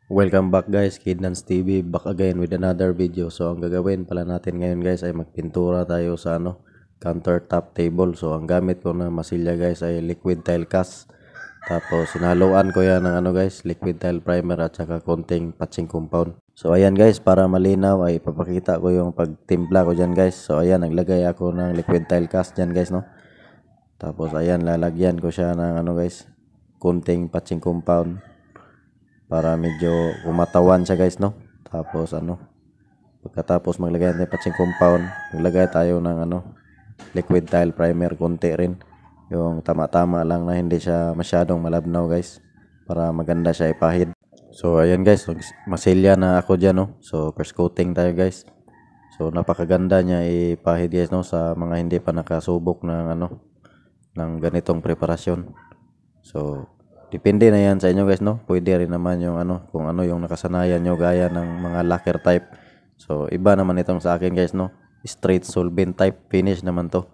Welcome back guys, Kidnans TV back again with another video. So ang gagawin pala natin ngayon guys ay magpintura tayo sa countertop table. So ang gamit ko na masilya guys ay liquid tile cast. Tapos sinahaluan ko yan ng guys, liquid tile primer at saka konting patching compound. So ayan guys, para malinaw ay ipapakita ko yung pagtimpla ko dyan guys. So ayan, naglagay ako ng liquid tile cast dyan guys, no. Tapos ayan, lalagyan ko siya ng guys, konting patching compound para medyo kumatawan siya guys, no. Tapos pagkatapos maglagay ng patching compound, maglagay tayo ng liquid tile primer konti rin, yung tama-tama lang na hindi siya masyadong malabnaw guys, para maganda siya ipahid. So ayan guys, masilya na ako dyan, no. So first coating tayo guys. So napakaganda niya ipahid guys, no, sa mga hindi pa nakasubok ng ng ganitong preparasyon. So depende na yan sa inyo guys, no. Pwede rin naman yung kung yung nakasanayan nyo gaya ng mga lacquer type. So iba naman itong sa akin guys, no. Straight solvent type finish naman to.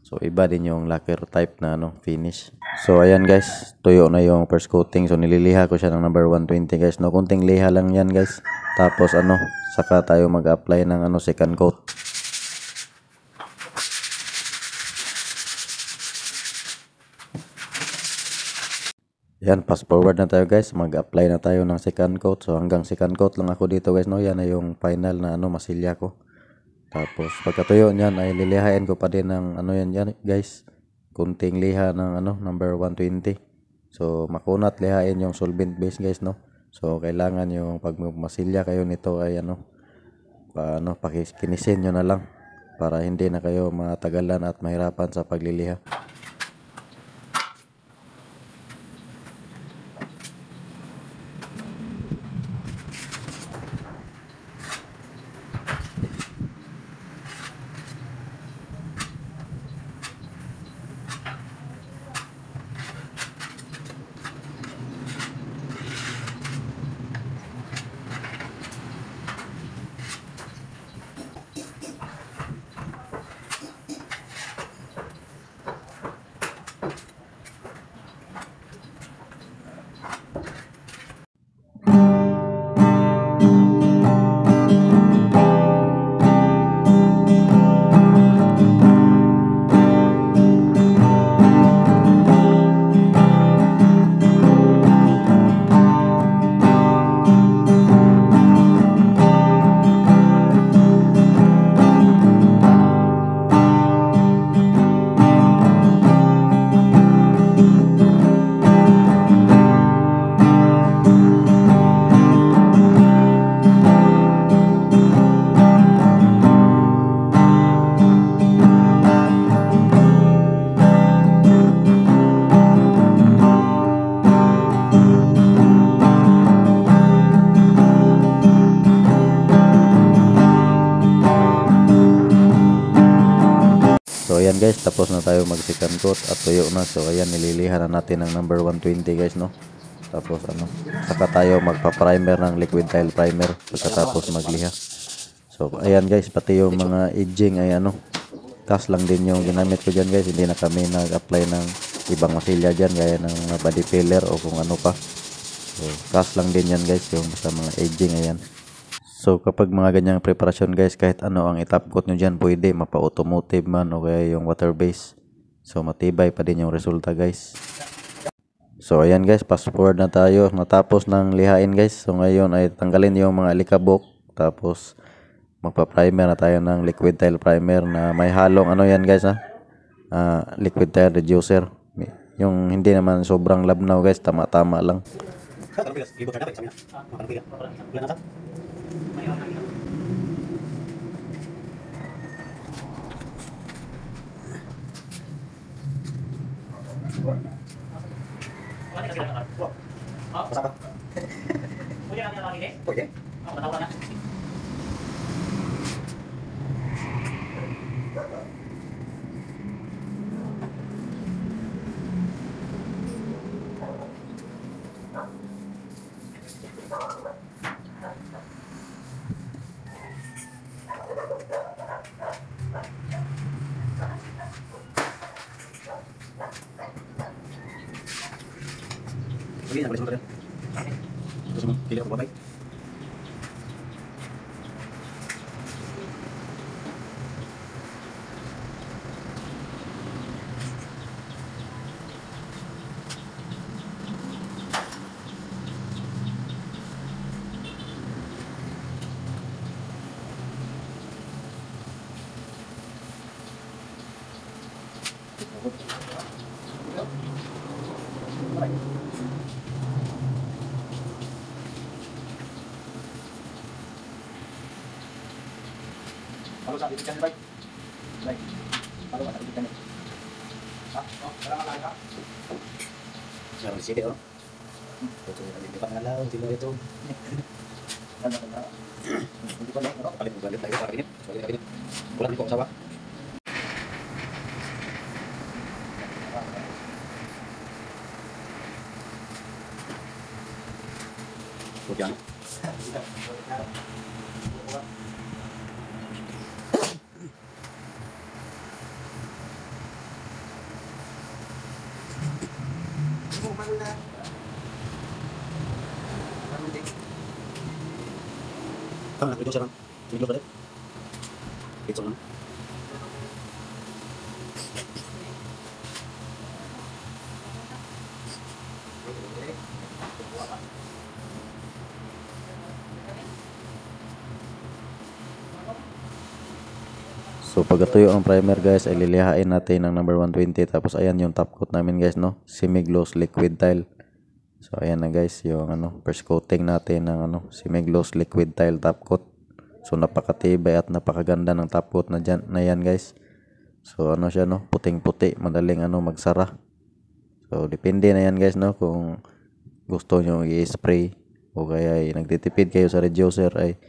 So iba din yung lacquer type na finish. So ayan guys, tuyo na yung first coating. So nililiha ko siya ng number 120 guys, no. Kunting liha lang yan guys. Tapos saka tayo mag-apply ng second coat. Yan, fast forward na tayo guys, mag-apply na tayo ng second coat. So hanggang second coat lang ako dito guys, no. Yan na yung final na masilya ko. Tapos pagkatuyo niyan ay lilihain ko pa din ng yan guys, kunting liha ng number 120. So makunat lihain yung solvent base guys, no. So kailangan yung pag masilya kayo nito ay pakikinisin nyo na lang para hindi na kayo matagalan at mahirapan sa pagliliha. So ayan guys, tapos na tayo mag second coat at tuyo na. So ayan, nililihan na natin ng number 120 guys, no. Tapos saka tayo magpa-primer ng liquid tile primer pagkatapos magliha. So ayan guys, pati yung mga edging ay cast lang din yung ginamit ko dyan guys. Hindi na kami nag-apply ng ibang masilya dyan gaya ng body filler o kung ano pa. So cast lang din yan guys, yung sa mga edging. Ayan. So kapag mga ganyang preparasyon guys, kahit ang itop coat nyo dyan, pwede mapa-automotive man o kaya yung water base. So matibay pa din yung resulta guys. So ayan guys, fast forward na tayo. Natapos ng lihain guys. So ngayon ay tanggalin yung mga alikabok. Tapos magpa-primer na tayo ng liquid tile primer na may halong yan guys, liquid tile reducer. Yung hindi naman sobrang labnaw guys, tama-tama lang. Sige, boleh sebentar ya. Terus Pili ako babay. Halo sa ikan baik. Baik. Halo sa ikan. Ah, oh, salamat ka. Sa sini oh. Ito yung di pangalaw, di mo ito. Hindi pa no, palit mo galit tayo para ini. Sorry ini. Bulan ko sawa. Hujan. Ah, itu sekarang. Ini dulu itu kan. So pagkatuyo ang primer guys ay lilihain natin ng number 120, tapos ayan yung top coat namin guys, no, semi-gloss liquid tile. So ayan na guys yung first coating natin ng semi-gloss liquid tile top coat. So napakatibay at napakaganda ng top coat na yan guys. So siya, no, puting-puti, madaling magsara. So depende na yan guys, no, kung gusto nyo i-spray o kaya nagtitipid kayo sa reducer ay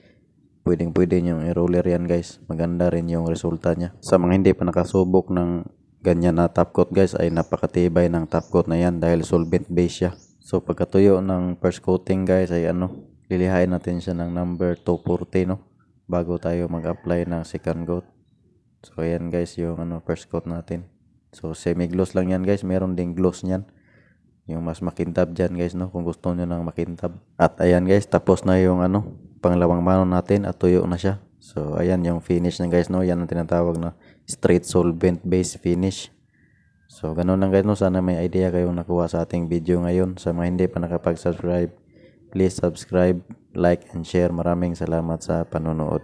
pwede yung i-roller yan guys. Maganda rin yung resulta niya. Sa mga hindi pa nakasubok ng ganyan na top coat guys ay napakatibay ng top coat na yan dahil solvent base siya. So pagkatuyo ng first coating guys ay lilihain natin siya ng number 240, no, bago tayo mag-apply ng second coat. So ayan guys yung first coat natin. So semi gloss lang yan guys, meron ding gloss niyan yung mas makintab dyan guys, no, kung gusto nyo ng makintab. At ayan guys, tapos na yung pangalawang mano natin at tuyo na siya. So ayan yung finish na guys, no, yan ang tinatawag na straight solvent base finish. So ganun lang guys, no, sana may idea kayong nakuha sa ating video ngayon. Sa mga hindi pa nakapag-subscribe, please subscribe, like and share. Maraming salamat sa panonood.